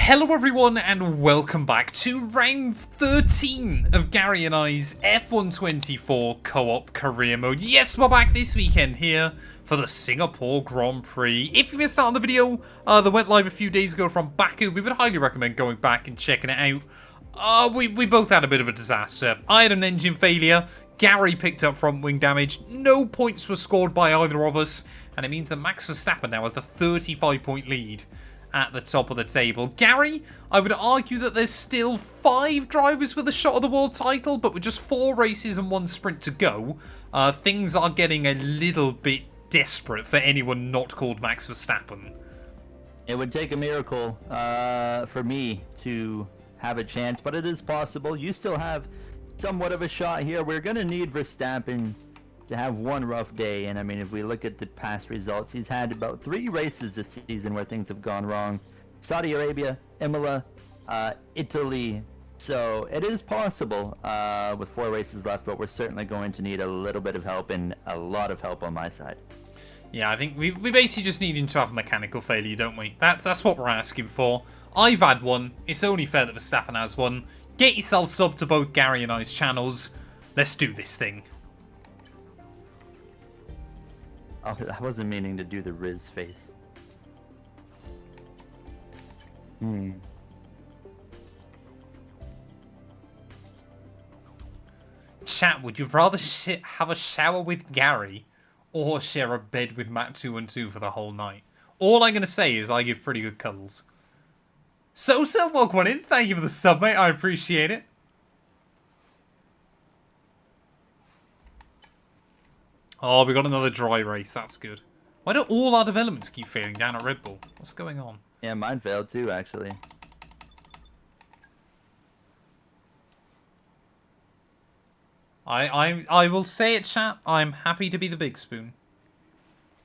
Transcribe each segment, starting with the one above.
Hello everyone and welcome back to round 13 of Gary and I's F124 co-op career mode. Yes, we're back this weekend here for the Singapore Grand Prix. If you missed out on the video that went live a few days ago from Baku, we would highly recommend going back and checking it out. We both had a bit of a disaster. I had an engine failure, Gary picked up front wing damage, no points were scored by either of us, and it means that Max Verstappen now has the 35-point lead at the top of the table. Gary, I would argue that there's still 5 drivers with a shot at the world title, but with just 4 races and 1 sprint to go, things are getting a little bit desperate for anyone not called Max Verstappen. It would take a miracle for me to have a chance, but it is possible. You still have somewhat of a shot here. We're going to need Verstappen to have one rough day, and I mean, if we look at the past results, he's had about 3 races this season where things have gone wrong. Saudi Arabia, Imola, Italy. So it is possible with 4 races left, but we're certainly going to need a little bit of help and a lot of help on my side. Yeah, I think we basically just need him to have a mechanical failure, don't we? That's what we're asking for. I've had one. It's only fair that Verstappen has one. Get yourself subbed to both Gary and I's channels. Let's do this thing. Oh, I wasn't meaning to do the Riz face. Chat, would you rather have a shower with Gary or share a bed with Matt212 for the whole night? All I'm going to say is I give pretty good cuddles. Sosa, welcome on in. Thank you for the sub, mate. I appreciate it. Oh, we got another dry race. That's good. Why don't all our developments keep failing down at Red Bull? What's going on? Yeah, mine failed too, actually. I will say it, chat. I'm happy to be the big spoon.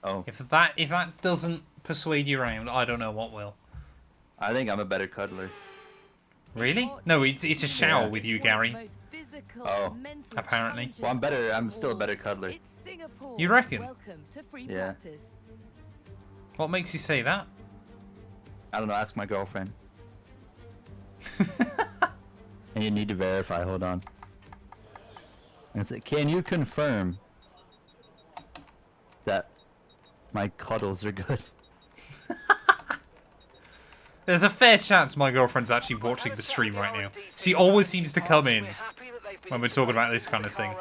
Oh. If that doesn't persuade you around, I don't know what will. I think I'm a better cuddler. Really? No, it's a shower with you, Gary. Oh. Apparently. Well, I'm still a better cuddler. You reckon? Yeah. What makes you say that? I don't know, ask my girlfriend. And you need to verify, hold on. And it's like, can you confirm that my cuddles are good? There's a fair chance my girlfriend's actually watching the stream right now. She always seems to come in when we're talking about this kind of thing.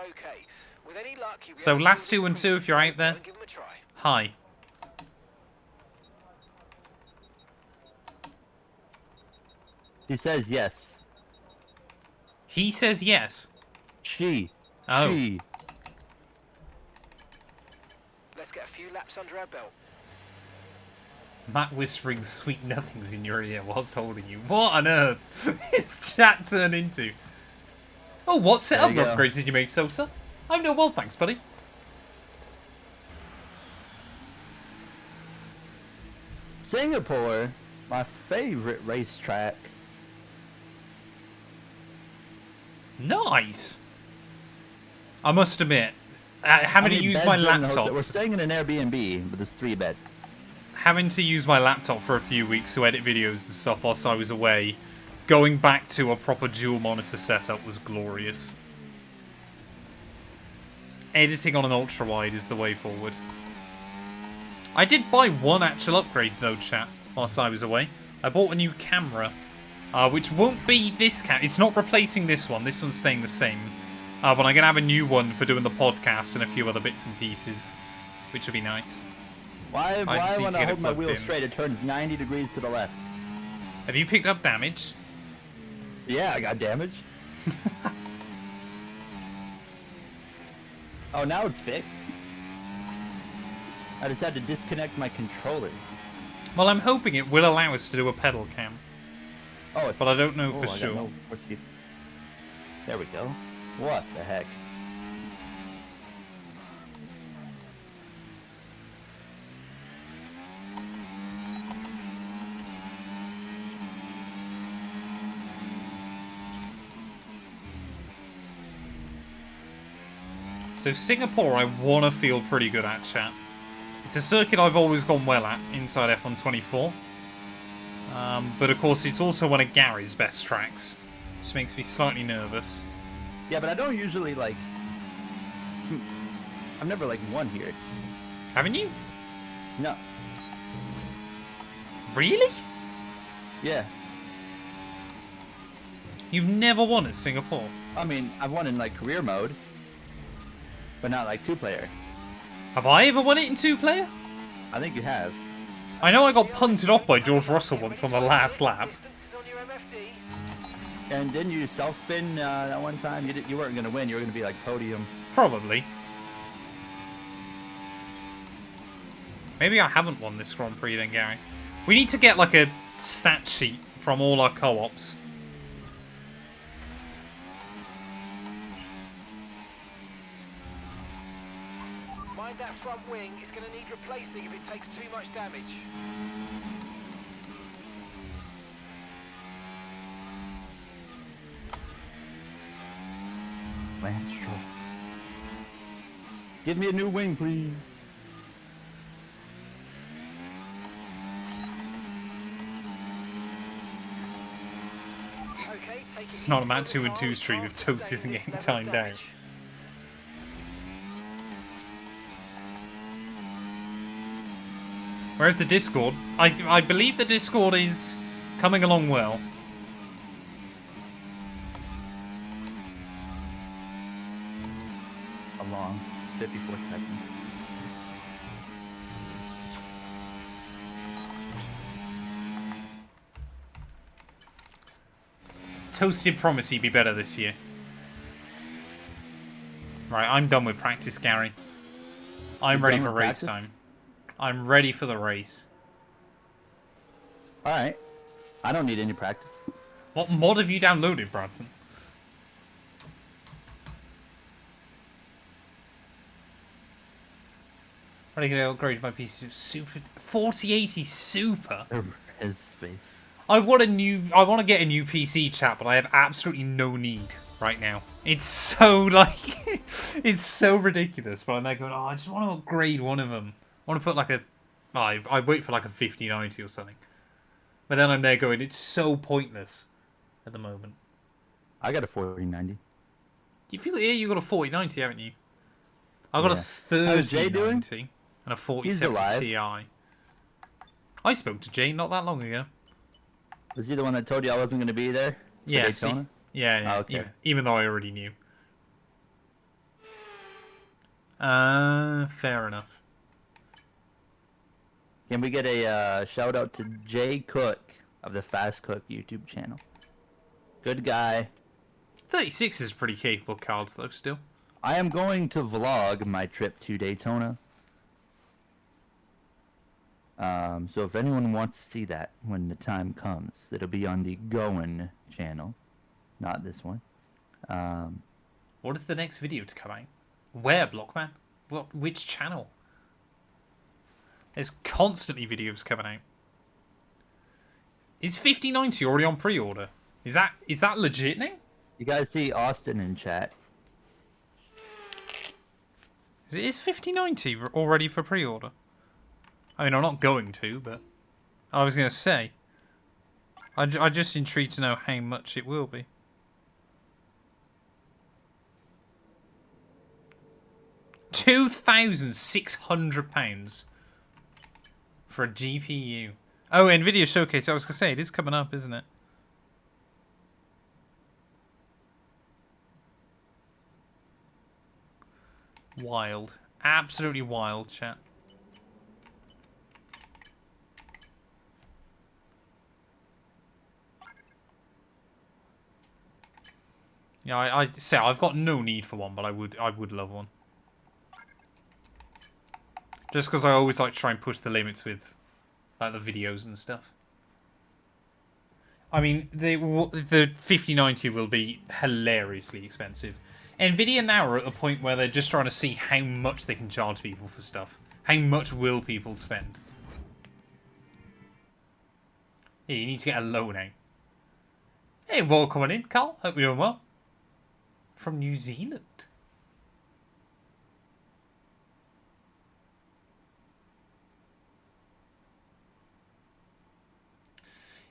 So last 2 and 2, if you're out there, hi. He says yes. He says yes. She. Oh. She. Let's get a few laps under our belt. Matt whispering sweet nothings in your ear whilst holding you. What on earth is chat turned into? Oh, what setup upgrades did you make, Sosa? I'm no well, thanks, buddy. Singapore, my favorite racetrack. Nice. I must admit, having to use my laptop. We're staying in an Airbnb, but there's 3 beds. Having to use my laptop for a few weeks to edit videos and stuff whilst I was away, going back to a proper dual monitor setup was glorious. Editing on an ultra wide is the way forward. I did buy one actual upgrade though, chat, whilst I was away. I bought a new camera, which won't be this camera. It's not replacing this one. This one's staying the same. But I'm going to have a new one for doing the podcast and a few other bits and pieces, which will be nice. Why when I hold my wheel straight, it turns 90 degrees to the left? Have you picked up damage? Yeah, I got damage. Oh, now it's fixed. I just had to disconnect my controller. Well, I'm hoping it will allow us to do a pedal cam. Oh, it's... But I don't know for sure. There we go. What the heck? So Singapore I want to feel pretty good at, chat. It's a circuit I've always gone well at inside F124. But of course, it's also one of Gary's best tracks, which makes me slightly nervous. Yeah, but I don't usually like. I've never like won here. Haven't you? No. Really? Yeah. You've never won at Singapore? I mean, I've won in like career mode, but not like 2-player. Have I ever won it in 2-player? I think you have. I know I got punted off by George Russell once on the last lap. Distances on your MFD. And didn't you self-spin that one time? You weren't going to win. You were going to be like podium. Probably. Maybe I haven't won this Grand Prix then, Gary. We need to get like a stat sheet from all our co-ops. Mind that front wing is going to need replacing if it takes too much damage. Lance Stroll. Give me a new wing, please. Okay, take it It's not a easy on the Matt212 cars, stream if cars Toast sustain isn't this getting level of timed down. damage. Where's the Discord? I believe the Discord is coming along well. A long 54 seconds. Toast did promise he'd be better this year. Right, I'm done with practice, Gary. I'm You're ready done for with race practice? time. I'm ready for the race. Alright. I don't need any practice. What mod have you downloaded, Bradson? Ready to upgrade my PC to Super 4080 Super. His face. I want to get a new PC, chat, but I have absolutely no need right now. It's so like it's so ridiculous. But I'm there going, oh, I just want to upgrade one of them. I want to put like a I wait for like a 5090 or something. But then I'm there going, it's so pointless at the moment. I got a 4090. You feel you got a 4090, haven't you? I got Yeah. a How's Jay doing? 3090 and a He's 4070 alive. Ti. I spoke to Jay not that long ago. Was he the one that told you I wasn't going to be there? For Yeah, Daytona? yeah. Oh, okay. Even though I already knew. Fair enough. Can we get a shout out to Jay Cook of the Fast Cook YouTube channel? Good guy. 36 is pretty capable cards though still. I am going to vlog my trip to Daytona. So if anyone wants to see that when the time comes, it'll be on the Goin channel, not this one. What is the next video to come out? Where, Blockman? Which channel? There's constantly videos coming out. Is 5090 already on pre-order? Is that legit now? You guys see Austin in chat. Is 5090 already for pre-order? I mean, I'm not going to, but I was going to say. I'm just intrigued to know how much it will be. £2,600 for a GPU. Oh, Nvidia Showcase. I was going to say, it is coming up, isn't it? Wild. Absolutely wild, chat. Yeah, I say I've got no need for one, but I would love one. Just because I always like to try and push the limits with like the videos and stuff. I mean, the 5090 will be hilariously expensive. Nvidia now are at the point where they're just trying to see how much they can charge people for stuff. How much will people spend? Yeah, you need to get a loan out. Hey, welcome in, Carl. Hope you're doing well. From New Zealand.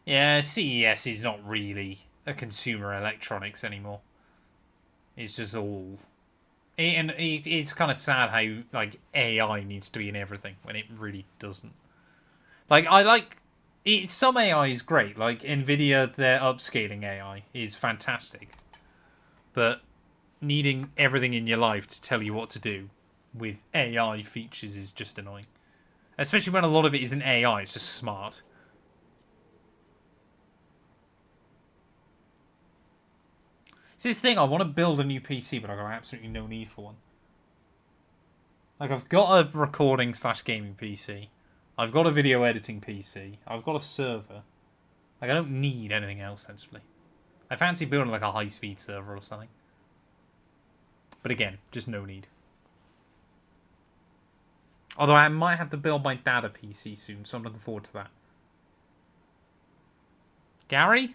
Yeah, CES is not really a consumer electronics anymore. It's just all... it's kind of sad how, like, AI needs to be in everything when it really doesn't. Like, I like... some AI is great. Like, NVIDIA, their upscaling AI is fantastic. But needing everything in your life to tell you what to do with AI features is just annoying. Especially when a lot of it isn't AI, it's just smart. It's this thing, I want to build a new PC, but I've got absolutely no need for one. Like, I've got a recording / gaming PC. I've got a video editing PC. I've got a server. Like, I don't need anything else, sensibly. I fancy building, like, a high-speed server or something. But again, just no need. Although I might have to build my dad a PC soon, so I'm looking forward to that. Gary?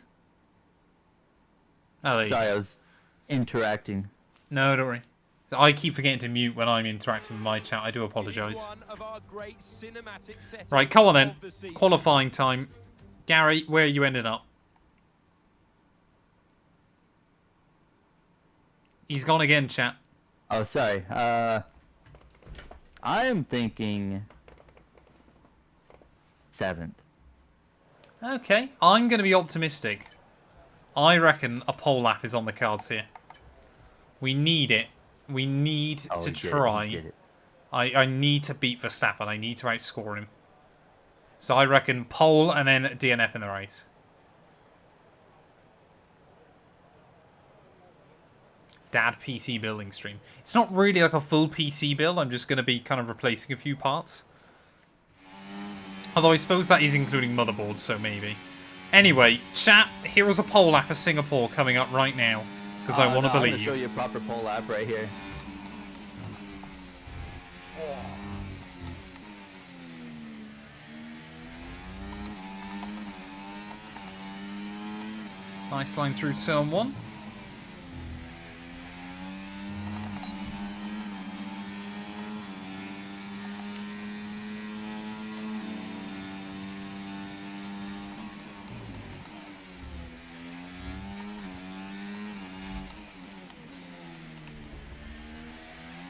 Oh, there you go. Sorry, I was interacting. No, don't worry. I keep forgetting to mute when I'm interacting with my chat. I do apologise. Right, come on then. Qualifying time. Gary, where are you ending up? He's gone again, chat. Oh, sorry. I am thinking 7th. Okay, I'm going to be optimistic. I reckon a pole lap is on the cards here. We need it. We need to try. I need to beat Verstappen. I need to outscore him. So I reckon pole and then DNF in the race. Dad PC building stream. It's not really like a full PC build. I'm just going to be kind of replacing a few parts. Although I suppose that is including motherboards, so maybe. Anyway, chat, here is a pole lap of Singapore coming up right now. Because I want to believe. I'm going to show you a proper pole lap right here. Nice line through turn 1.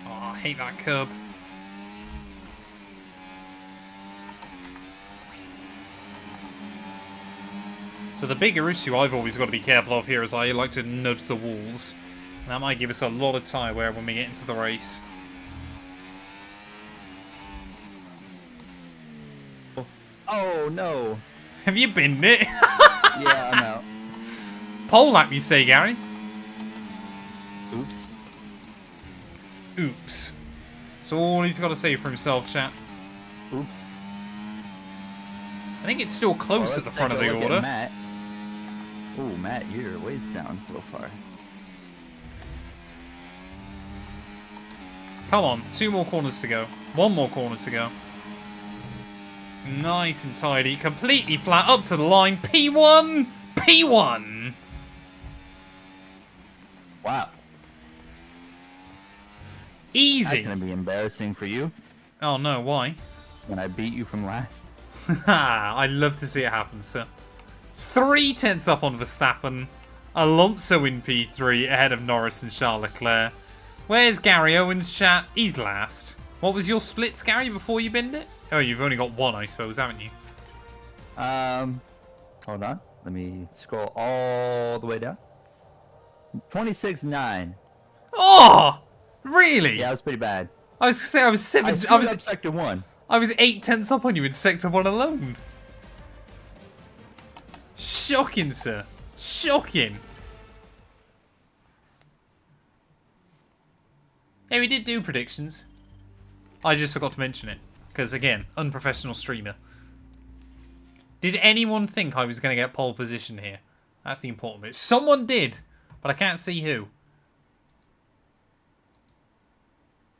I hate that curb. So the bigger issue I've always got to be careful of here is I like to nudge the walls. And that might give us a lot of tyre wear when we get into the race. Oh, no. Have you binned it? Yeah, I'm out. Pole lap, you say, Gary? Oops. Oops. So all he's got to say for himself, chat. Oops. I think it's still close at the front of the order. Matt. Oh, Matt, you're ways down so far. Come on, 2 more corners to go. 1 more corner to go. Nice and tidy. Completely flat up to the line. P1! P1! Wow. Easy. That's going to be embarrassing for you. Oh no, why? When I beat you from last. I'd love to see it happen, sir. 3 tenths up on Verstappen. Alonso in P3 ahead of Norris and Charles Leclerc. Where's Gary Owen's chat? He's last. What was your splits, Gary, before you binned it? Oh, you've only got 1, I suppose, haven't you? Hold on. Let me scroll all the way down. 26-9. Oh! Really? Yeah, that was pretty bad. I was gonna say I was 7. I was up sector 1. I was 8 tenths up on you in sector 1 alone. Shocking, sir. Shocking. Yeah, we did do predictions. I just forgot to mention it. Because, again, unprofessional streamer. Did anyone think I was going to get pole position here? That's the important bit. Someone did, but I can't see who.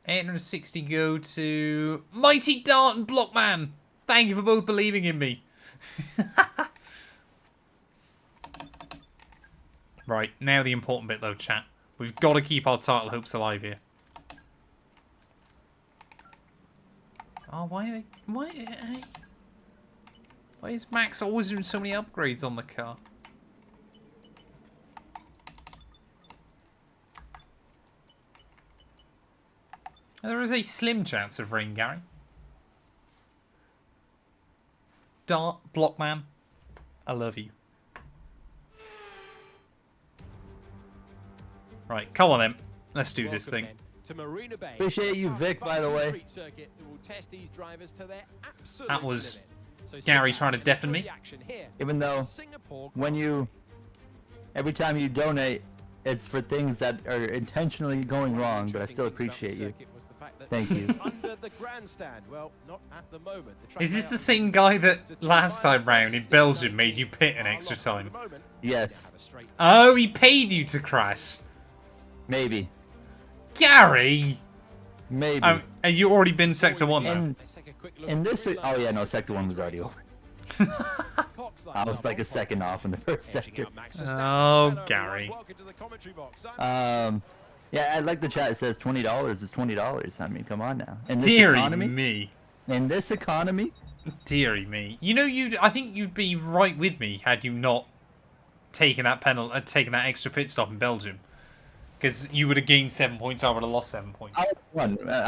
860 go to Mighty Dart and Blockman. Thank you for both believing in me. Right, now the important bit though, chat. We've got to keep our title hopes alive here. Oh, why are they... Why... Why is Max always doing so many upgrades on the car? There is a slim chance of rain, Gary. Dart, Blockman, I love you. Right, come on then. Let's do this thing. Appreciate you, Vic, by the way. That was Gary trying to deafen me. Even though every time you donate, it's for things that are intentionally going wrong, but I still appreciate you. Thank you. Is this the same guy that last time round in Belgium made you pit an extra time? Yes. Oh, he paid you to crash. Maybe. Gary! Maybe. Oh, and you already been Sector 1 now? In this... Oh yeah, no, Sector 1 was already over. I was like a second off in the first sector. Oh, Gary. Yeah, I like the chat. It says $20 is $20. I mean, come on now. In this Deary economy? me. In this economy? Deary me. You know, I think you'd be right with me had you not taken that taken that extra pit stop in Belgium. Because you would have gained 7 points, I would have lost 7 points. I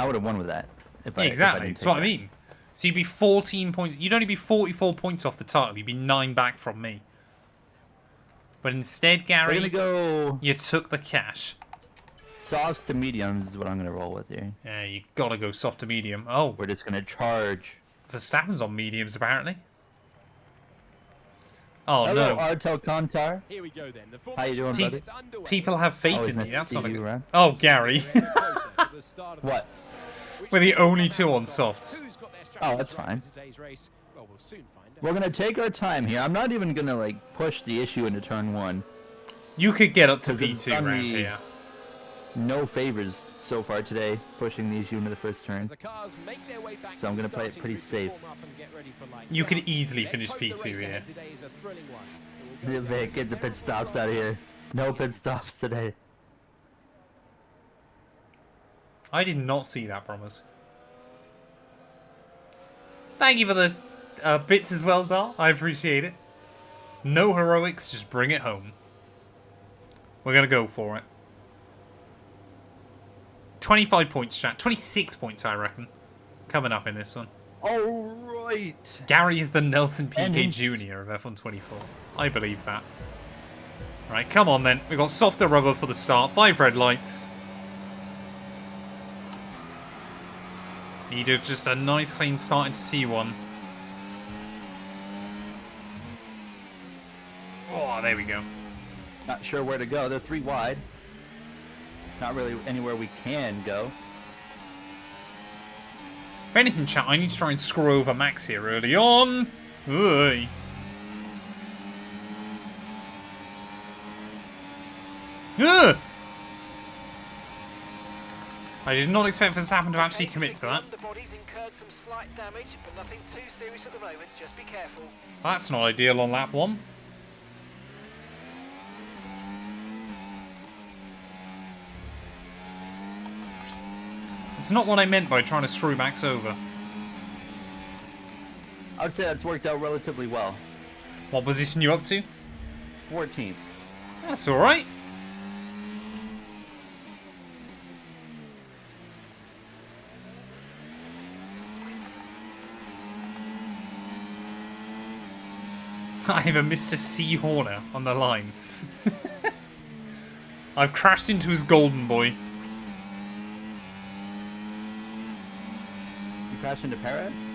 would have won with that. Exactly, that's what I mean. So you'd be 14 points. You'd only be 44 points off the title. You'd be 9 back from me. But instead, Gary, we're gonna go you took the cash. Softs to mediums is what I'm gonna roll with here. Yeah, you gotta go soft to medium. Oh, we're just gonna charge. Verstappen's on mediums apparently. Oh hello, no. Artel Kantar. Here we go then. How you doing, buddy? People have faith Always in nice me. to That's see not a you good. around. Oh, Gary. What? We're the only two on softs. Oh, that's fine. We're gonna take our time here. I'm not even gonna like push the issue into turn 1. You could get up to 'Cause it's V2 done round me here. No favors so far today, pushing the issue into the first turn. So I'm gonna play it pretty safe. You could easily finish P2 here. Vic, get the pit stops out of here. No pit stops today. I did not see that promise. Thank you for the bits as well, Dar. I appreciate it. No heroics, just bring it home. We're going to go for it. 25 points, chat. 26 points, I reckon. Coming up in this one. Alright. Gary is the Nelson PK And Jr. of F124. I believe that. Right, come on then. We've got softer rubber for the start. 5 red lights. Needed just a nice clean start into T1. Oh, there we go. Not sure where to go. They're 3 wide. Not really anywhere we can go. If anything, chat, I need to try and screw over Max here early on. Oy. Ugh! I did not expect Verstappen to actually commit to that. Underbody's incurred some slight damage, but nothing too serious at the moment. Just be careful. That's not ideal on lap 1. It's not what I meant by trying to screw Max over. I would say that's worked out relatively well. What position you up to? 14th. That's alright. I have a Mr. C. Horner on the line. I've crashed into his golden boy. You crashed into Perez?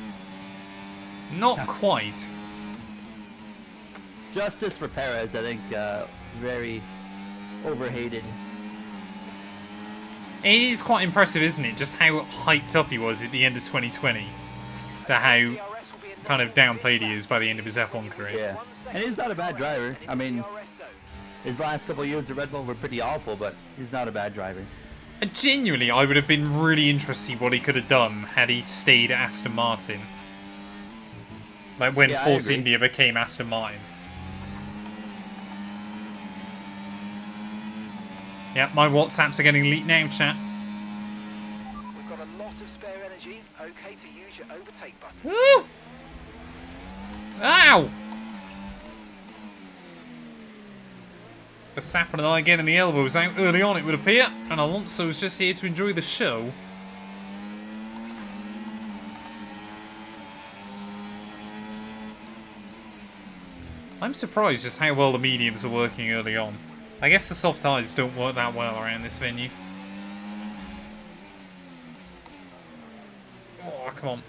Not quite. Justice for Perez, I think, very overhated. It is quite impressive, isn't it? Just how hyped up he was at the end of 2020. To how kind of downplayed he is by the end of his F1 career. Yeah. And he's not a bad driver. I mean, his last couple of years at Red Bull were pretty awful, but he's not a bad driver. Genuinely, I would have been really interested to see what he could have done had he stayed at Aston Martin. Like when Force India became Aston Martin. Yeah, my WhatsApps are getting leaked now, chat. We've got a lot of spare energy. Okay to use your overtake button. Woo! Ow! Verstappen and I getting the elbows out early on, it would appear, and Alonso's just here to enjoy the show. I'm surprised just how well the mediums are working early on. I guess the soft tyres don't work that well around this venue. Oh, come on.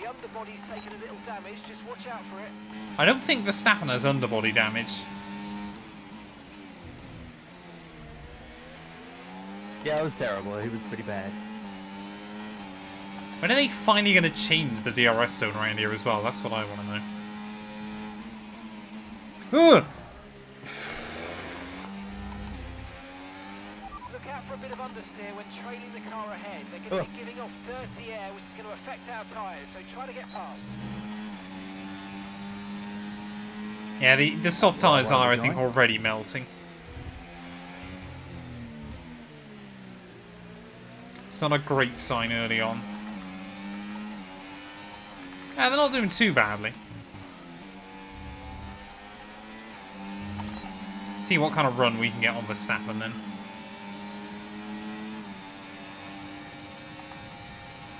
The underbody's taken a little damage, just watch out for it. I don't think Verstappen has underbody damage. Yeah, it was terrible. He was pretty bad. When are they finally going to change the DRS zone around here as well? That's what I want to know. Ugh! Look out for a bit of understeer when trailing the car ahead. They're going to be giving off dirty air, which is going to affect our tyres, so try to get past. Yeah, the soft tyres are, I think, already melting. It's not a great sign early on. Yeah, they're not doing too badly. See what kind of run we can get on Verstappen then.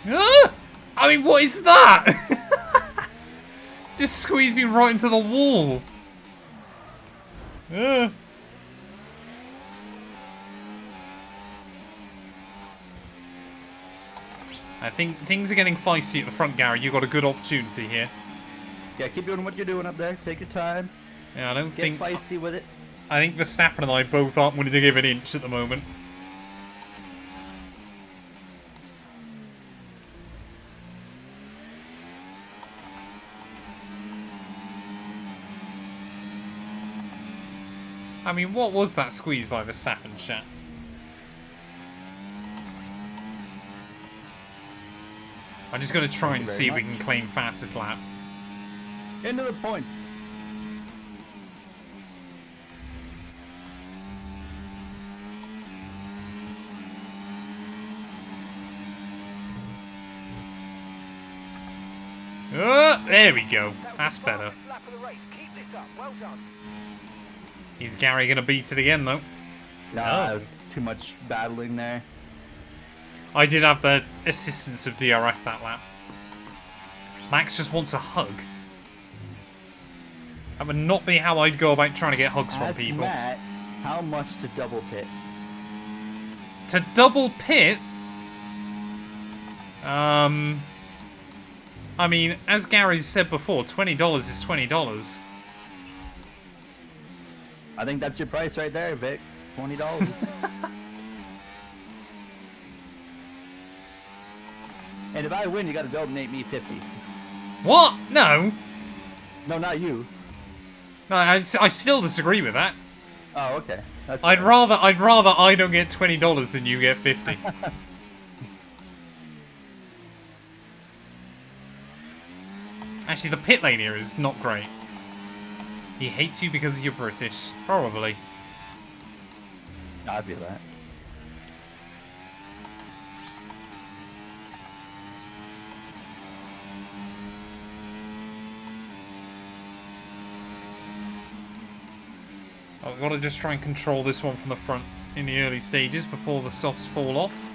Ah! I mean, what is that? Just squeezed me right into the wall. Ah. I think things are getting feisty at the front, Gary. You've got a good opportunity here. Yeah, keep doing what you're doing up there. Take your time. Yeah, I don't Get think... feisty with it. I think Verstappen and I both aren't willing to give an inch at the moment. I mean, what was that squeeze by Verstappen, chat? I'm just going to try and see if we can claim fastest lap. Into the points. There we go. That's better. Lap of the race. Keep this up. Well done. Is Gary going to beat it again, though? No, it was too much battling there. I did have the assistance of DRS that lap. Max just wants a hug. That would not be how I'd go about trying to get hugs from people. Matt, how much to double pit? To double pit? I mean, as Gary said before, $20 is $20. I think that's your price right there, Vic. $20. And if I win, you got to donate me 50. What? No. No, not you. No, I still disagree with that. Oh, okay. That's I'd fair. rather I don't get $20 than you get 50. Actually, the pit lane here is not great. He hates you because you're British. Probably. I feel that. I've got to just try and control this one from the front in the early stages before the softs fall off.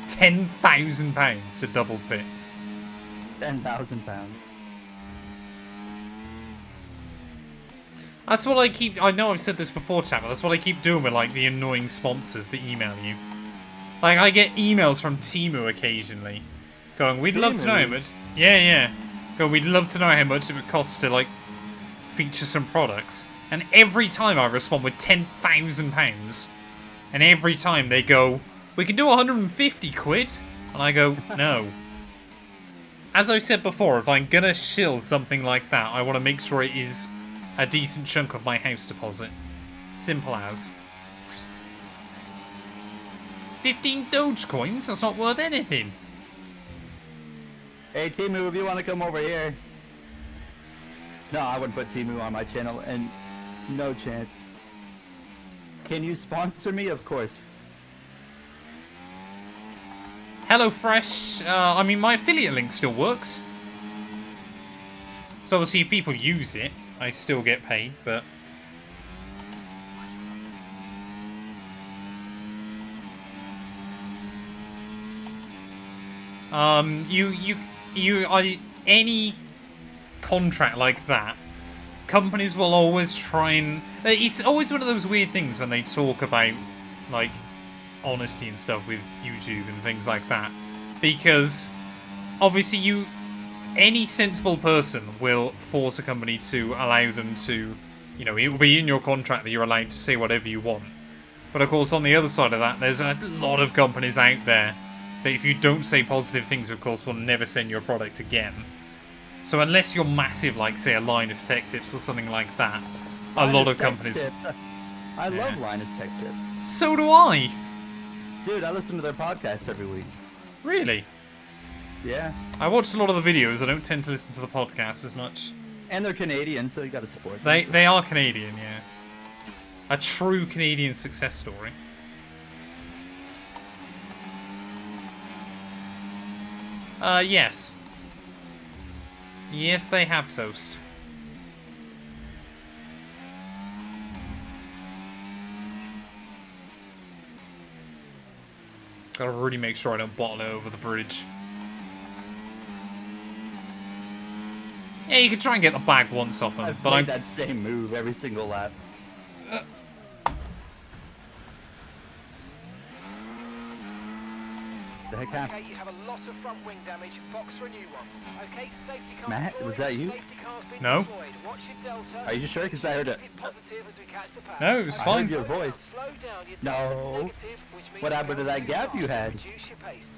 £10,000 to double pit. 10,000 pounds. That's what I keep... I know I've said this before, chat, but that's what I keep doing with, like, the annoying sponsors that email you. Like, I get emails from Temu occasionally going, we'd love to know how much... Yeah. Going, we'd love to know how much it would cost to, like, feature some products. And every time I respond with £10,000, and every time they go, we can do 150 quid. And I go, no. As I said before, if I'm gonna shill something like that, I want to make sure it is a decent chunk of my house deposit. Simple as. 15 Dogecoins? That's not worth anything. Hey, Temu, if you want to come over here. No, I wouldn't put Temu on my channel, and no chance. Can you sponsor me? Of course. HelloFresh, I mean, my affiliate link still works. So obviously if people use it, I still get paid, but... any contract like that, companies will always try and... It's always one of those weird things when they talk about, like, honesty and stuff with YouTube and things like that. Because, obviously, any sensible person will force a company to allow them to... You know, it will be in your contract that you're allowed to say whatever you want. But, of course, on the other side of that, there's a lot of companies out there that if you don't say positive things, of course, will never send your product again. So unless you're massive, like, say, a Linus Tech Tips or something like that, a lot of companies... I love Linus Tech Tips. So do I! Dude, I listen to their podcast every week. Really? Yeah. I watch a lot of the videos, I don't tend to listen to the podcast as much. And they're Canadian, so you gotta support them. They are Canadian, yeah. A true Canadian success story. Yes. Yes, they have toast. Gotta really make sure I don't bottle it over the bridge. Yeah, you can try and get the bag once off him, but I've made that same move every single lap. The heck happened? Okay, you have a lot of front wing damage. Fox for a new one. Okay, safety car Matt, deployed. was that you? Safety car's been No. deployed. Watch your delta. Are you sure? Because I heard it. Positive as we catch the path. No, it was I fine. heard your voice. Slow down. Your No. delta's negative, which means What happened to you're that too gap you fast. had? Reduce your pace.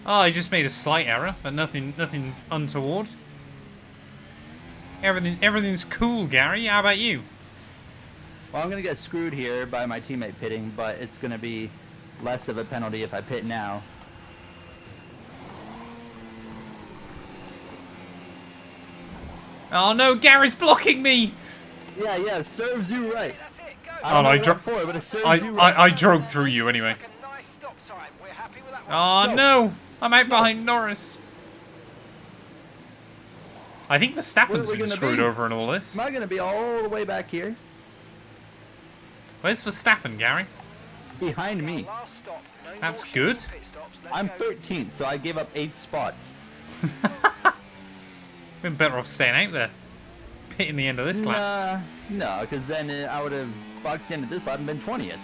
Oh, I just made a slight error, but nothing untoward. Everything's cool, Gary. How about you? Well, I'm gonna get screwed here by my teammate pitting, but it's gonna be less of a penalty if I pit now. Oh no, Gary's blocking me! Yeah, serves you right. That's it. Go. I don't know I what dro- for, but it serves you right. I drove through you anyway. Like a nice stop time. We're happy with that one. Oh no! I'm out behind Norris. I think Verstappen's Where are we been gonna screwed be? over in all this. Am I gonna be all the way back here? Where's Verstappen, Gary? Behind me. Last stop. No That's more good. pit stops. Let's I'm go. 13th, so I gave up 8 spots. Been better off staying out there. Hitting the end of this lap. No, because then I would have boxed the end of this lap and been 20th.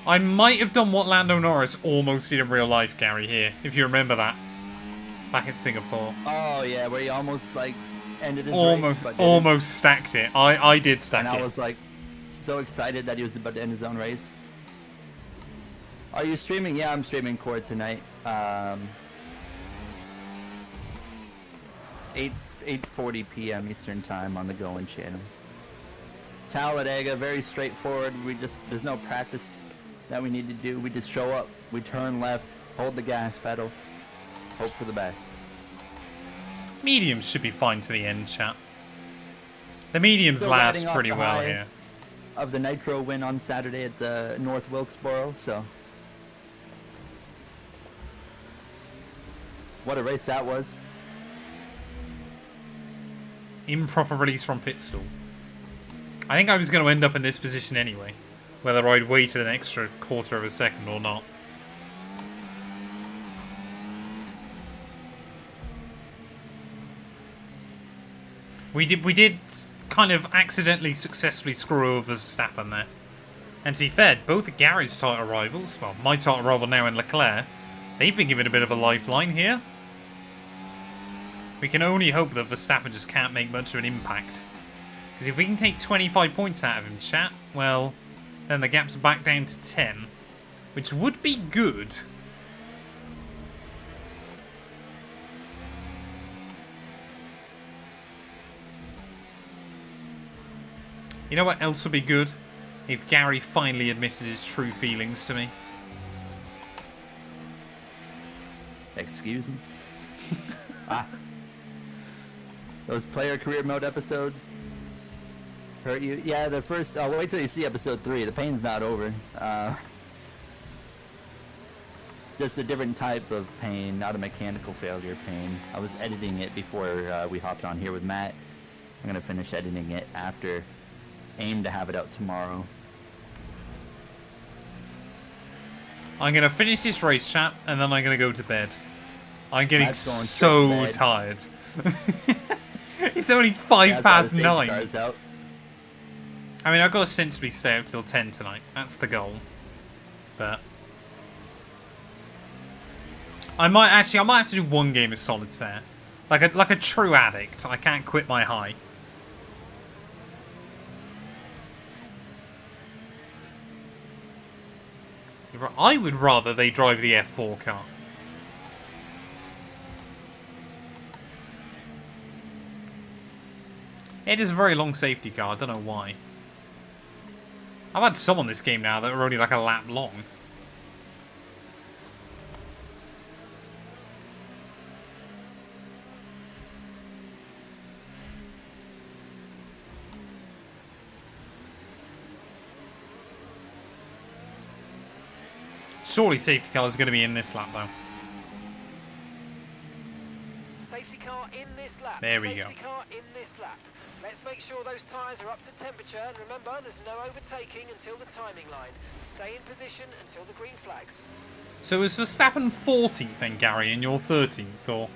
I might have done what Lando Norris almost did in real life, Gary, here, if you remember that. Back in Singapore. Oh yeah, where he almost like ended his race. Almost, but didn't. almost stacked it. I did stack And I it. was like so excited that he was about to end his own race. Are you streaming? Yeah, I'm streaming Core tonight. 8:40 p.m. Eastern time on the Going channel. Talladega, very straightforward. There's no practice that we need to do. We just show up, we turn left, hold the gas pedal, hope for the best. Mediums should be fine to the end, chat. The mediums Still last riding off pretty the well high here. Of the Nitro win on Saturday at the North Wilkesboro, so what a race that was. Improper release from pit stall. I think I was going to end up in this position anyway, whether I'd waited an extra quarter of a second or not. We did kind of accidentally successfully screw over Verstappen there. And to be fair, both of Gary's title rivals, well, my title rival now in Leclerc, they've been given a bit of a lifeline here. We can only hope that Verstappen just can't make much of an impact. Because if we can take 25 points out of him, chat, well, then the gap's back down to 10. Which would be good. You know what else would be good? If Gary finally admitted his true feelings to me. Excuse me? Those player career mode episodes hurt you? Yeah, the first... I'll wait till you see episode 3. The pain's not over. just a different type of pain, not a mechanical failure pain. I was editing it before we hopped on here with Matt. I'm gonna finish editing it after. Aim to have it out tomorrow. I'm gonna finish this race, chat, and then I'm gonna go to bed. I'm getting Matt's going so straight to bed. tired. It's only 9:05. Cars out. I mean, I've got to sensibly stay out till 10 tonight. That's the goal. But I might have to do one game of solitaire, like a true addict. I can't quit my high. I would rather they drive the F4 car. It is a very long safety car. I don't know why. I've had some on this game now that are only like a lap long. Surely safety car is going to be in this lap though. Safety car in this lap. There we go. Safety car in this lap. Let's make sure those tyres are up to temperature, and remember, there's no overtaking until the timing line. Stay in position until the green flags. So is Verstappen 14th then, Gary, and you're 13th, or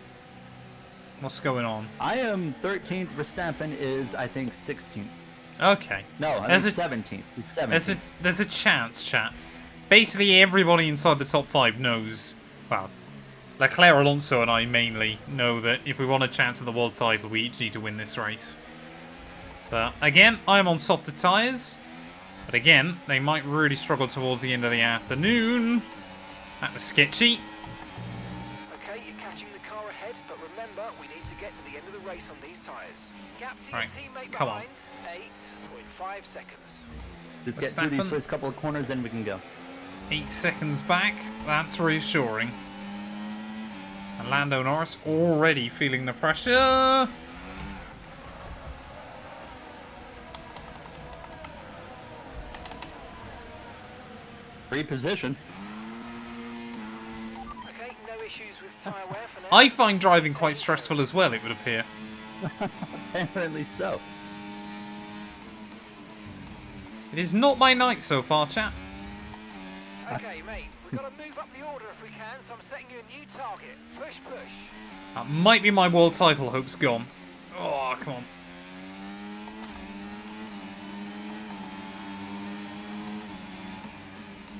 what's going on? I am 13th. Verstappen is, I think, 16th. Okay. No, I think 17th. He's 17th. There's a chance, chat. Basically, everybody inside the top 5 knows, well, Leclerc, Alonso, and I mainly know that if we want a chance at the world title, we each need to win this race. But again, I'm on softer tyres. But again, they might really struggle towards the end of the afternoon. That was sketchy. Okay, you're catching the car ahead, but remember, we need to get to the end of the race on these tyres. Gap to your Right, teammate come on. behind, 8.5 seconds. Just get through these Verstappen. first couple of corners, then we can go. 8 seconds back. That's reassuring. And Lando Norris already feeling the pressure. Reposition. Okay, no issues with tyre wear for now. I find driving quite stressful as well, it would appear. Apparently so. It is not my night so far, chat. Okay, mate, we've got to move up the order if we can, so I'm setting you a new target. Push, push. That might be my world title hopes gone. Oh, come on.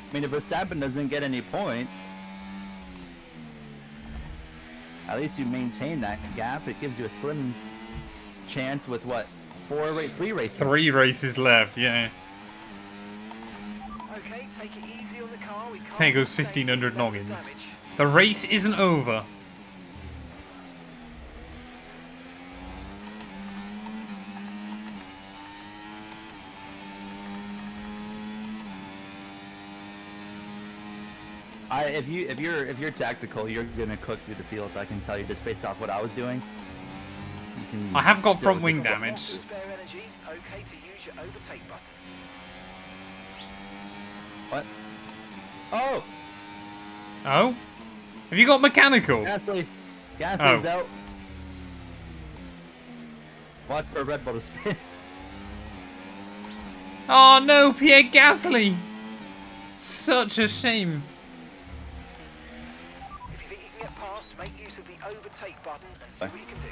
I mean, if Verstappen doesn't get any points, at least you maintain that gap. It gives you a slim chance with what? 3 races? 3 races left, yeah. Okay, take it easy on the car. We can't There goes sustain 1500 this level of noggins. damage. The race isn't over. If you're tactical, you're gonna cook through the field. I can tell you just based off what I was doing. You can I have got still front wing just- damage. Spare energy. Okay to use your overtake button. What? Oh, Oh? Have you got mechanical? Gasly. Gasly's Oh. out. Watch for a Red Bull to spin. Oh no, Pierre Gasly! Such a shame. If you think you can get past, make use of the overtake button and see what you can do.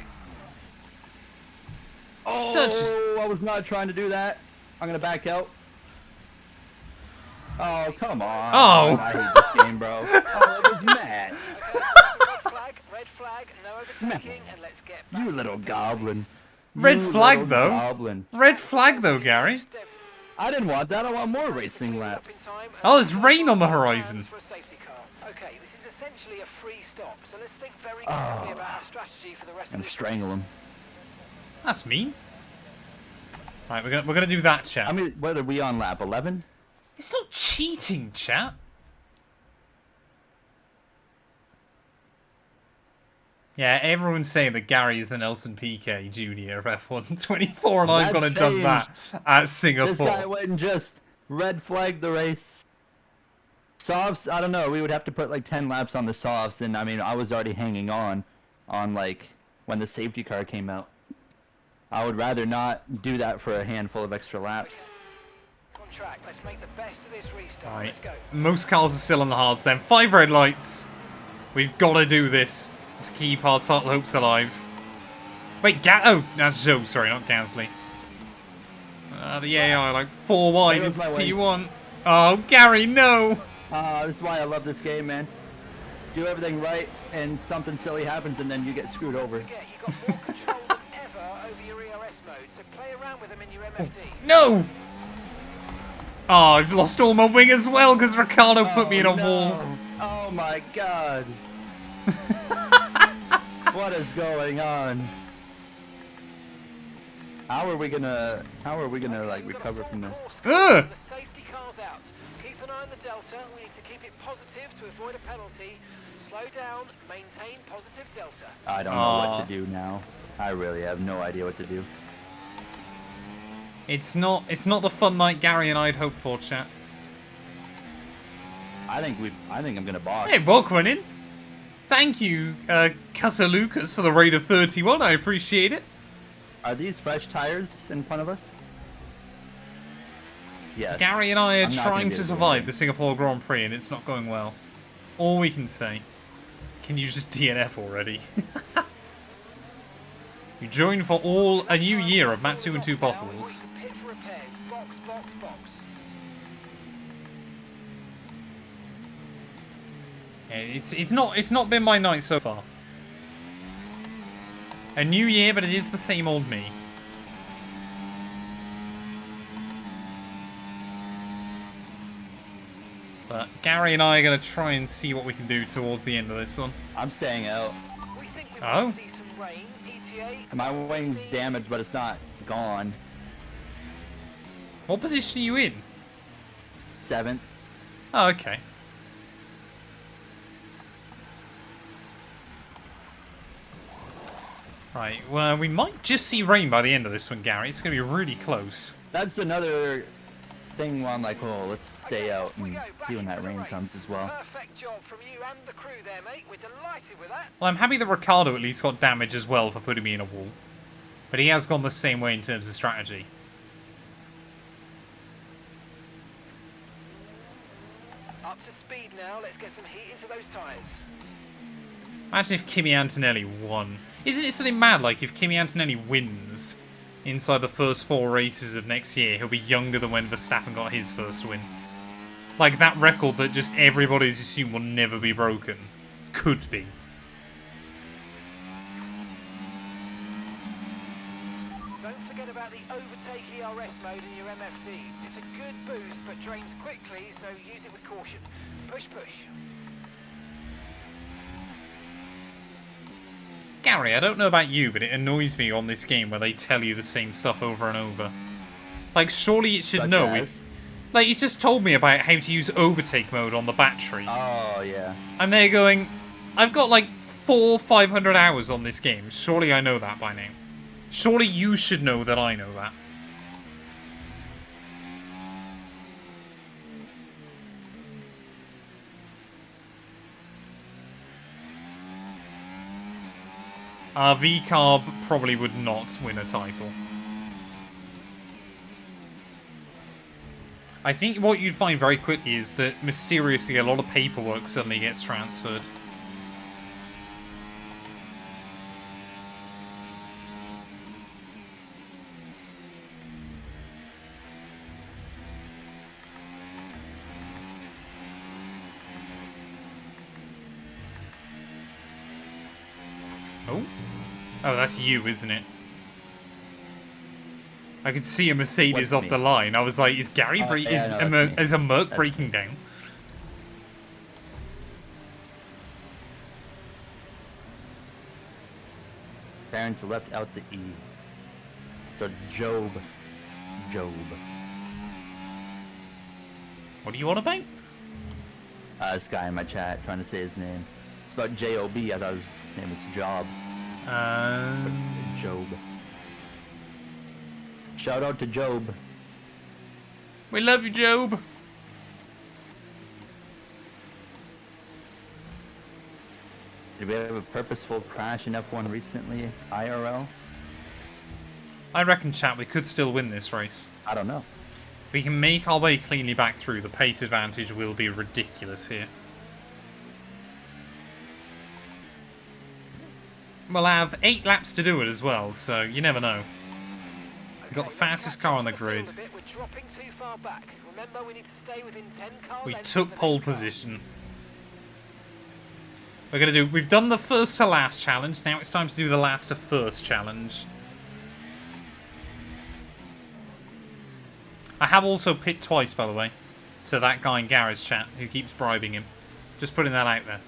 Oh, Such I was not trying to do that. I'm gonna back out. Oh, come on. Oh. I hate this game, bro. Oh, it was mad. Okay, red flag, no overtaking, and let's get back You to little the goblin. Red You flag, little though. Goblin. Red flag though, Gary. I didn't want that. I want more racing laps. Oh, there's rain on the horizon. For a safety car. Okay, this is essentially a free stop, so let's think very carefully about our strategy for the rest I'm of gonna this strangle race. him. That's mean. Right, we're gonna do that, chat. I mean, whether we on lap 11? It's not cheating, chat. Yeah, everyone's saying that Gary is the Nelson PK Jr. of F1 24, and I've gone That's and done that at This guy Singapore. went and just red flagged the race. Softs, I don't know. We would have to put like 10 laps on the softs, and I mean, I was already hanging on like when the safety car came out. I would rather not do that for a handful of extra laps. On track. Let's make the best of this restart. Right. Let's go. Most cars are still on the hards then. 5 red lights. We've got to do this to keep our title hopes alive. Wait, oh, that's Joe, sorry, not Gasly. The AI like 4 wide There into goes my wing. T1. Oh, Gary, no! This is why I love this game, man. Do everything right, and something silly happens, and then you get screwed over. Forget, you got more control than ever over your ERS mode, so play around with them in your MFD. No! Oh, I've lost all my wing as well because Ricardo put me in a no. wall. Oh my god. What is going on? How are we gonna like recover from this? Ugh! The safety car's out. Keep an eye on the delta. We need to keep it positive to avoid a penalty. Slow down, maintain positive delta. I don't know what to do now. I really have no idea what to do. It's not the fun night Gary and I'd hoped for, chat. I think I'm gonna box. Hey, welcome in. Thank you, Cutter Lucas, for the raid of 31. I appreciate it. Are these fresh tires in front of us? Yes. Gary and I are I'm not trying gonna be to able survive win. the Singapore Grand Prix, and it's not going well. All we can say. Can you just DNF already? You joined for a new year of Matt212 Vods. Pit for repairs. Box, box, box. Yeah, it's not been my night so far. A new year, but it is the same old me. But Gary and I are going to try and see what we can do towards the end of this one. I'm staying out. We think we Oh. might see some rain. ETA. My wing's damaged, but it's not gone. What position are you in? 7th. Oh, okay. Right, well, we might just see rain by the end of this one, Gary. It's going to be really close. That's another thing where I'm like, oh, let's stay out Off we and go, see back when that into the rain race. comes as well. Perfect job from you and the crew there, mate. We're delighted with that. Well, I'm happy that Ricardo at least got damage as well for putting me in a wall. But he has gone the same way in terms of strategy. Up to speed now. Let's get some heat into those tyres. Imagine if Kimi Antonelli won. Isn't it something mad, like, if Kimi Antonelli wins inside the first 4 races of next year, he'll be younger than when Verstappen got his first win? Like, that record that just everybody's assumed will never be broken. Could be. Don't forget about the overtake ERS mode in your MFD. It's a good boost, but drains quickly, so use it with caution. Push, push. Gary, I don't know about you, but it annoys me on this game where they tell you the same stuff over and over. Like, surely it should Such know. as? Like, he's just told me about how to use overtake mode on the battery. Oh, yeah. And they're going, I've got like 500 hours on this game. Surely I know that by now. Surely you should know that I know that. V-Carb probably would not win a title. I think what you'd find very quickly is that mysteriously a lot of paperwork suddenly gets transferred. Oh? Oh, that's you, isn't it? I could see a Mercedes What's off me? the line. I was like, is Gary Oh, yeah, is, no, a that's me. is a Merc That's breaking me. down? Parents left out the E. So it's Job. Job. What do you want about? This guy in my chat trying to say his name. It's about J-O-B. I thought his name was Job. But it's Job. Shout out to Job. We love you, Job. Did we have a purposeful crash in F1 recently, IRL? I reckon, chat, we could still win this race. I don't know. We can make our way cleanly back through. The pace advantage will be ridiculous here. We'll have 8 laps to do it as well, so you never know. We've got the fastest car on the grid. We're dropping too far back. Remember, we need to stay within 10 car We lengths took of the pole next car. position. We've done the first to last challenge. Now it's time to do the last to first challenge. I have also pit twice, by the way, to that guy in Garage chat who keeps bribing him. Just putting that out there.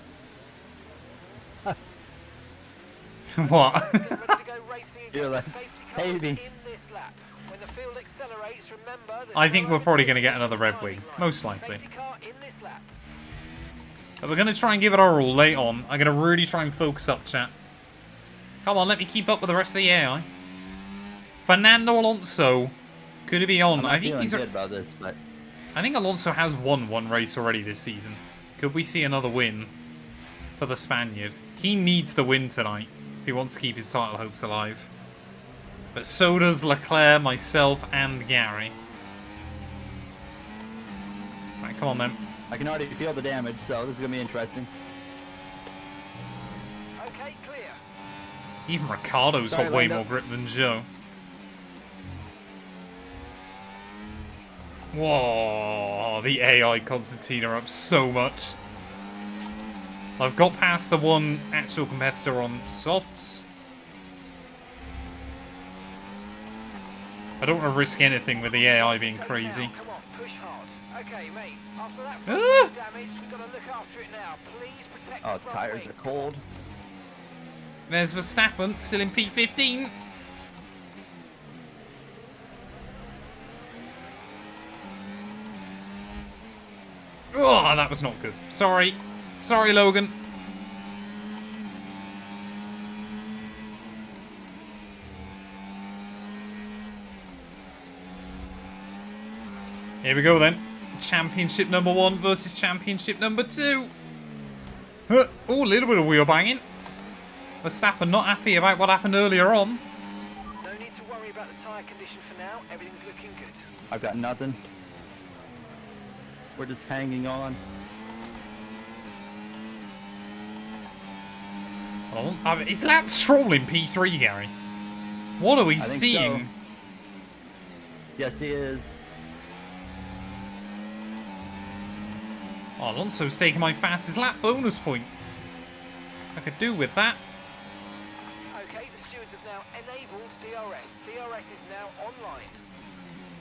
What? Get ready to go racing again. You're like, Safety cars "Baby." in this lap. When the field accelerates, remember, there's I think no we're probably going to get overtaking another red timing wing. line. Most likely. Safety car in this lap. But we're going to try and give it our all late on. I'm going to really try and focus up, chat. Come on, let me keep up with the rest of the AI. Fernando Alonso. Could it be on? I'm not I think feeling he's. good about this, but I think Alonso has won one race already this season. Could we see another win for the Spaniard? He needs the win tonight if he wants to keep his title hopes alive. But so does Leclerc, myself, and Gary. Right, come on then. I can already feel the damage, so this is gonna be interesting. Okay, clear. Even Ricardo's Sorry, got way Lando. more grip than Joe. Whoa, the AI Constantine are up so much. I've got past the one actual competitor on softs. I don't want to risk anything with the AI being Take crazy. Now. Come on, push hard. Okay, mate. After that Ah! damage, we've got to look after it now. Please protect Oh, the front tires wing. are cold. There's Verstappen, still in P15. Oh, that was not good. Sorry. Sorry, Logan. Here we go then. Championship number 1 versus championship number 2. Oh, a little bit of wheel banging. Verstappen not happy about what happened earlier on. No need to worry about the tyre condition for now. Everything's looking good. I've got nothing. We're just hanging on. Oh, is that Stroll in P3, Gary? What are we I think seeing? so. Yes, he is. Oh, Alonso's taking my fastest lap bonus point. I could do with that. Okay, the stewards have now enabled DRS. DRS is now online.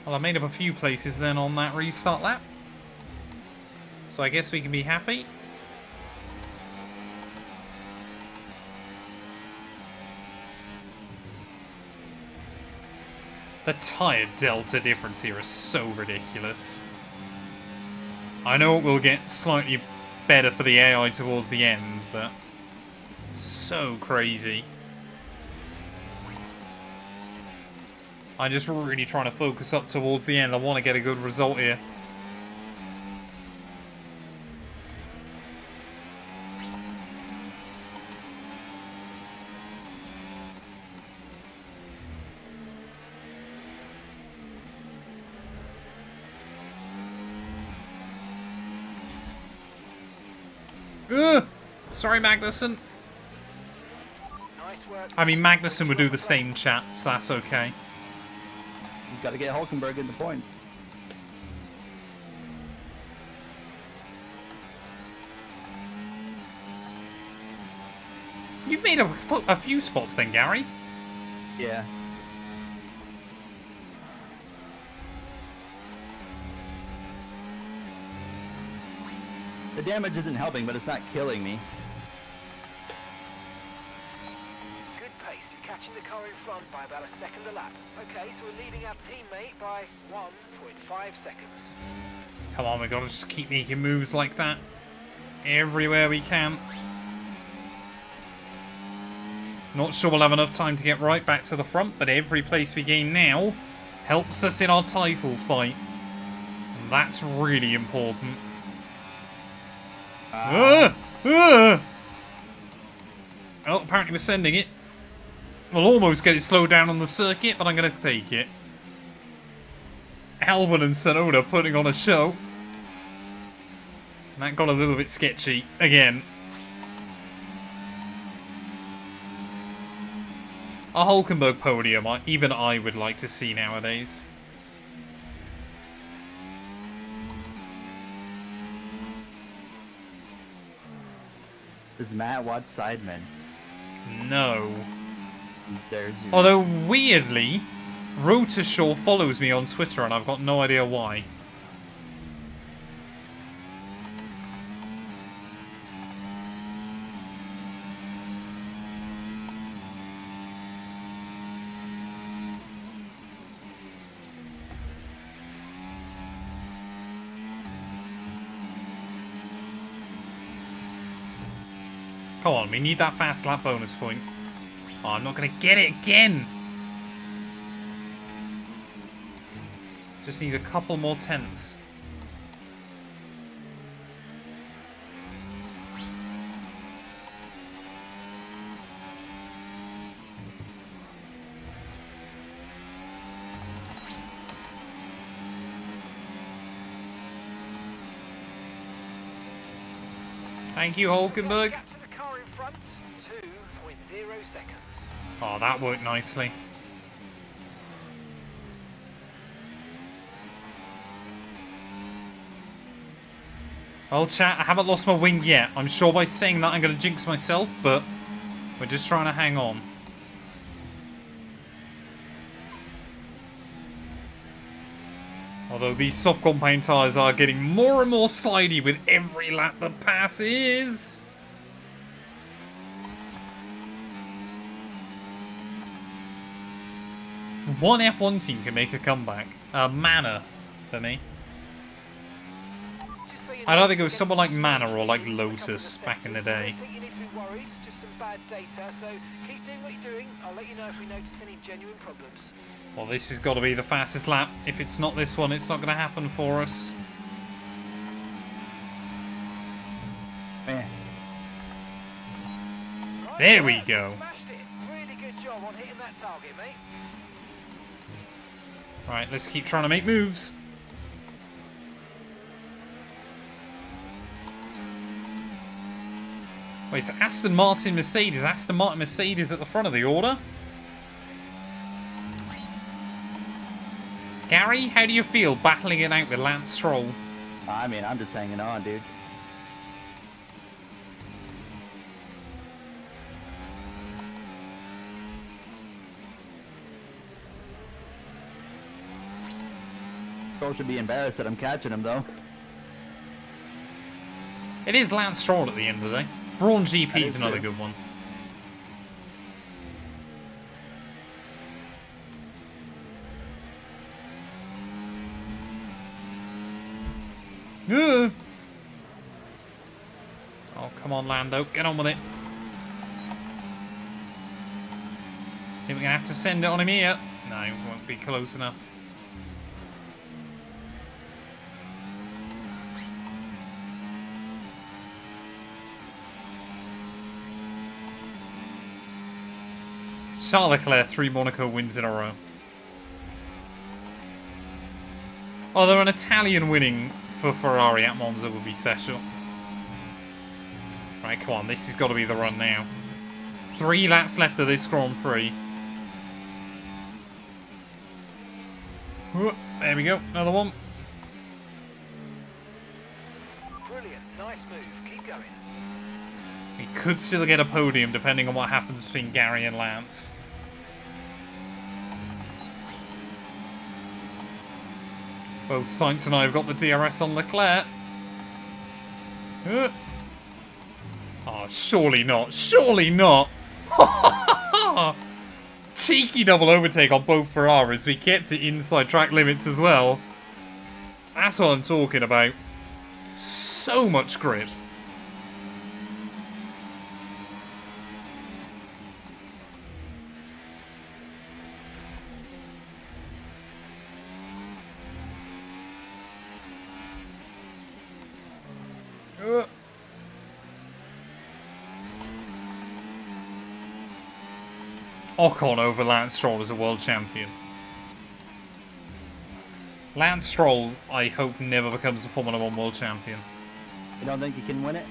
Well, I made up a few places then on that restart lap. So I guess we can be happy. The tyre delta difference here is so ridiculous. I know it will get slightly better for the AI towards the end, but so crazy. I'm just really trying to focus up towards the end. I want to get a good result here. Sorry, Magnussen. Nice work. I mean, Magnussen would do the same, chat, so that's okay. He's got to get Hulkenberg in the points. You've made a few spots then, Gary. Yeah. The damage isn't helping, but it's not killing me. Good pace. You're catching the car in front by about a second a lap. Okay, so we're leading our teammate by 1.5 seconds. Come on, we gotta just keep making moves like that everywhere we can. Not sure we'll have enough time to get right back to the front, but every place we gain now helps us in our title fight. And that's really important. Oh, apparently we're sending it. We'll almost get it slowed down on the circuit, but I'm going to take it. Albon and Sonoda putting on a show. And that got a little bit sketchy again. A Hulkenberg podium, even I would like to see nowadays. Does Matt watch Sidemen? No. There's your Although, weirdly, Rotashaw follows me on Twitter and I've got no idea why. Come on, we need that fast lap bonus point. Oh, I'm not going to get it again. Just need a couple more tenths. Thank you, Hulkenberg. Gap to the car in front, 2.0 seconds. Oh, that worked nicely. Well, chat, I haven't lost my wing yet. I'm sure by saying that I'm going to jinx myself, but we're just trying to hang on. Although these soft compound tyres are getting more and more slidey with every lap that passes. One F1 team can make a comeback. Manor, for me. Just so you I'd know, either go with someone like getting Manor or like to a couple of Lotus back in the sensors, so I day. don't think you need to be worried, just some bad data, so keep doing what you're doing. I'll let you know if we notice any genuine problems. Well, this has got to be the fastest lap. If it's not this one, it's not going to happen for us. Man. Right, There we yeah, go. Smashed it. Really good job on hitting that target, mate. Right, let's keep trying to make moves. Wait, so Aston Martin Mercedes. Aston Martin Mercedes at the front of the order. Gary, how do you feel battling it out with Lance Stroll? I mean, I'm just hanging on, dude. Stroll should be embarrassed that I'm catching him, though. It is Lance Stroll at the end of the day. Braun GP That is is another true. good one. Oh, come on, Lando. Get on with it. Think we're going to have to send it on him here? No, it won't be close enough. Charles Leclerc, 3 Monaco wins in a row. Although an Italian winning for Ferrari at Monza would be special. Right, come on, this has got to be the run now. 3 laps left of this Grand Prix. There we go, another one. Brilliant. Nice move. Keep going. We could still get a podium depending on what happens between Gary and Lance. Both Sainz and I have got the DRS on Leclerc. Oh, surely not. Surely not. Cheeky double overtake on both Ferraris. We kept it inside track limits as well. That's what I'm talking about. So much grip. Ocon over Lance Stroll as a world champion. Lance Stroll, I hope, never becomes a Formula 1 world champion. You don't think he can win it?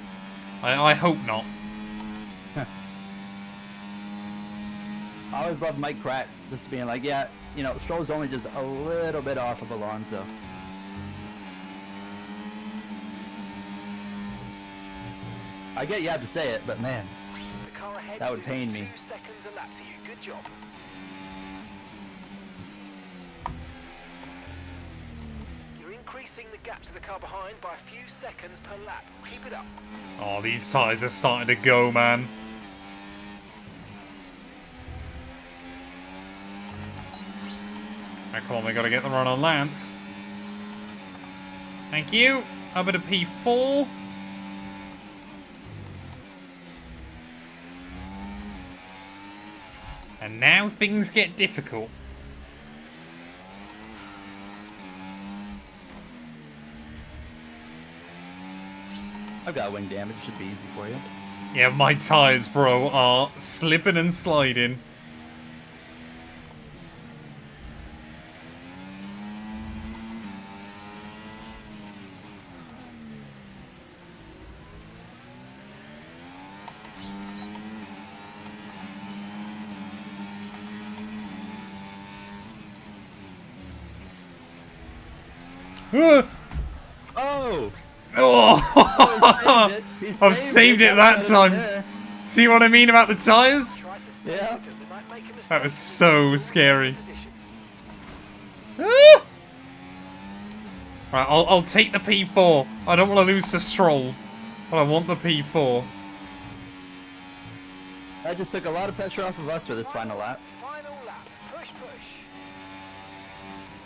I hope not. I always love Mike Pratt just being like, yeah, you know, Stroll's only just a little bit off of Alonso. I get you have to say it, but man, The car ahead that would pain me. 2 seconds a lap to you. Good job. You're increasing the gap to the car behind by a few seconds per lap. Keep it up. Oh, these tyres are starting to go, man. Right, come on, we got to get the run on Lance. Thank you. Up at a P4. And now things get difficult. I've got wing damage, should be easy for you. Yeah, my tyres, bro, are slipping and sliding. Oh! Oh! I've saved it that time. There. See what I mean about the tyres? Try to stay Yeah. with them. They might make a mistake. That was so scary. Position. Ah! Right, I'll take the P4. I don't want to lose to Stroll, but I want the P4. That just took a lot of pressure off of us for this final lap. Final lap. Push, push.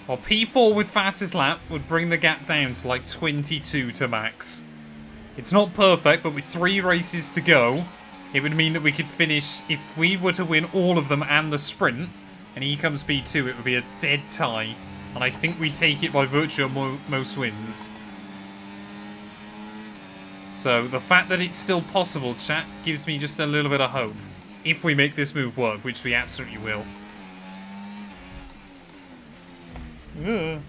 Well, P4 with fastest lap would bring the gap down to like 22 to Max. It's not perfect, but with 3 races to go, it would mean that we could finish, if we were to win all of them and the sprint, and he comes P2, it would be a dead tie. And I think we take it by virtue of most wins. So the fact that it's still possible, chat, gives me just a little bit of hope. If we make this move work, which we absolutely will. Ugh.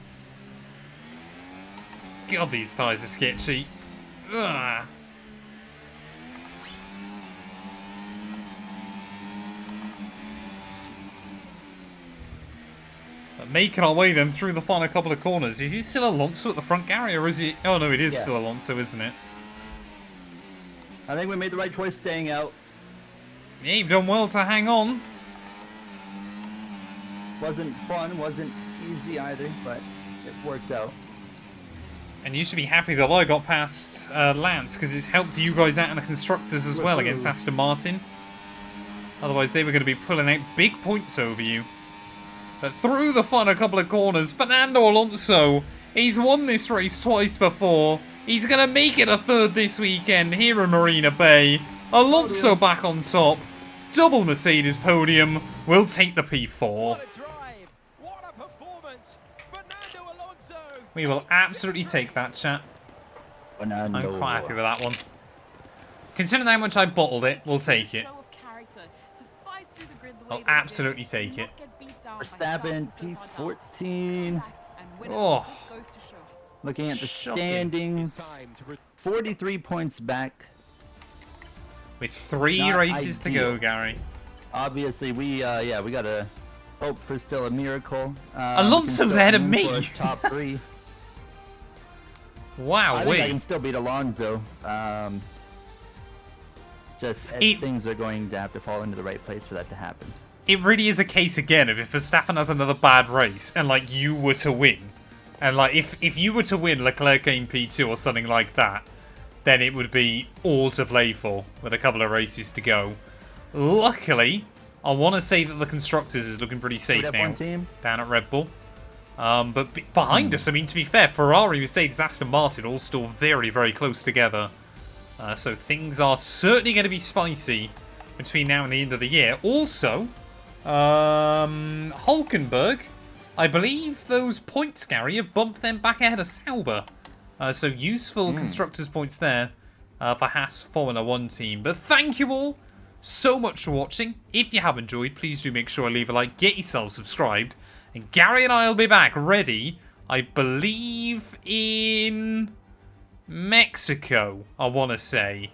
God, these tyres are sketchy. Ugh. But making our way then through the final couple of corners. Is he still Alonso at the front, Gary, or is he... Oh no, it is Yeah. still Alonso, isn't it? I think we made the right choice staying out. Yeah, you've done well to hang on. Wasn't fun, wasn't easy either, but it worked out. And you should be happy that I got past Lance, because it's helped you guys out in the constructors as well against Aston Martin. Otherwise, they were going to be pulling out big points over you. But through the final couple of corners, Fernando Alonso, he's won this race twice before. He's going to make it a third this weekend here in Marina Bay. Alonso back on top. Double Mercedes podium. We'll take the P4. What a drive! What a performance! Fernando Alonso! We will absolutely take that, chat. I'm quite happy with that one. Considering how much I bottled it, we'll take it. I'll absolutely take it. Verstappen, P14. Oh. Looking at the Shocking. standings, 43 points back. With 3 Not races to go, ideal. Gary. Obviously, we gotta hope for still a miracle. Alonso's ahead of me. Top 3. Wow, I think I wait. can still beat Alonso. Things are going to have to fall into the right place for that to happen. It really is a case again of if Verstappen has another bad race and like you were to win, and like if you were to win Leclerc in P2 or something like that, then it would be all to play for with a couple of races to go. Luckily, I want to say that the constructors is looking pretty safe Red now F1 team? down at Red Bull. But behind us, I mean, to be fair, Ferrari, Mercedes, Aston Martin all still very, very close together. So things are certainly going to be spicy between now and the end of the year. Also, Hulkenberg, I believe those points, Gary, have bumped them back ahead of Sauber. So useful constructors' points there for Haas Formula 1 team. But thank you all so much for watching. If you have enjoyed, please do make sure to leave a like, get yourself subscribed. And Gary and I will be back ready, I believe, in Mexico, I want to say.